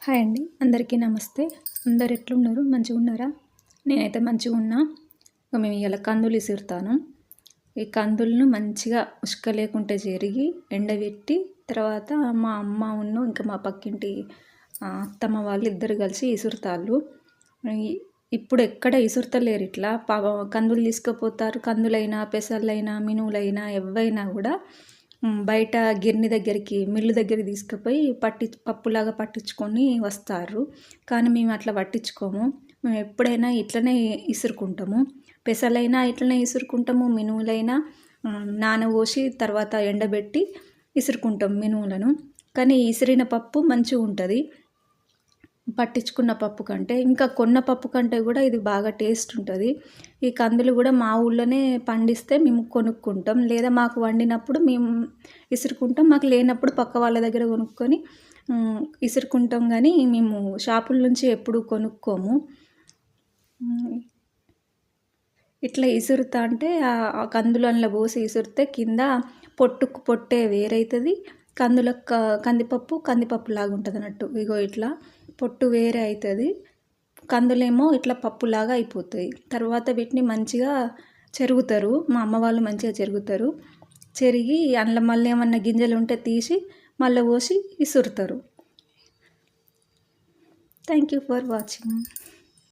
Hi అండి, అందరికీ నమస్తే. అందరు ఎట్లున్నారు? మంచిగా ఉన్నారా? నేనైతే మంచిగా ఉన్నా. మేము ఇవాళ కందులు ఇసురుతాను. ఈ కందులను మంచిగా ఉసుక లేకుంటే జరిగి ఎండబెట్టి తర్వాత మా అమ్మ ఇంకా మా పక్కింటి అత్తమ్మ వాళ్ళు ఇద్దరు కలిసి ఇసురుతాళ్ళు. ఇప్పుడు ఎక్కడ ఇసురుతలేరు ఇట్లా. కందులు తీసుకుపోతారు. కందులైనా పెసర్లైనా మినువులైనా ఎవైనా కూడా బయట గిర్ని దగ్గరికి మిల్లు దగ్గరికి తీసుకుపోయి పప్పులాగా పట్టించుకొని వస్తారు. కానీ మేము అట్లా పట్టించుకోము. మేము ఎప్పుడైనా ఇట్లనే ఇసురుకుంటాము. పెసలైనా ఇట్లనే ఇసురుకుంటాము, మినువులైనా నానబోసి తర్వాత ఎండబెట్టి ఇసురుకుంటాం మినువులను. కానీ ఇసిరిన పప్పు మంచిగా ఉంటుంది పట్టించుకున్న పప్పు కంటే. ఇంకా కొన్న పప్పు కంటే కూడా ఇది బాగా టేస్ట్ ఉంటుంది. ఈ కందులు కూడా మా ఊళ్ళోనే పండిస్తే మేము కొనుక్కుంటాం, లేదా మాకు వండినప్పుడు మేము ఇసురుకుంటాం. మాకు లేనప్పుడు పక్క వాళ్ళ దగ్గర కొనుక్కొని ఇసురుకుంటాం. కానీ మేము షాపుల నుంచి ఎప్పుడు కొనుక్కోము. ఇట్లా ఇసురుతా అంటే ఆ కందులు అందులో పోసి ఇసురితే కింద పొట్టే వేరైతుంది. కందిపప్పు లాగా ఉంటుంది అన్నట్టు. ఇగో ఇట్లా పొట్టు వేరే అవుతుంది. కందులేమో ఇట్లా పప్పులాగా అయిపోతాయి. తర్వాత వీటిని మంచిగా చెరుగుతారు. మా అమ్మ వాళ్ళు మంచిగా చెరుగుతారు. చెరిగి అందులో మళ్ళీ ఏమన్నా గింజలు ఉంటే తీసి మళ్ళీ పోసి ఇసురుతారు. Thank you for watching.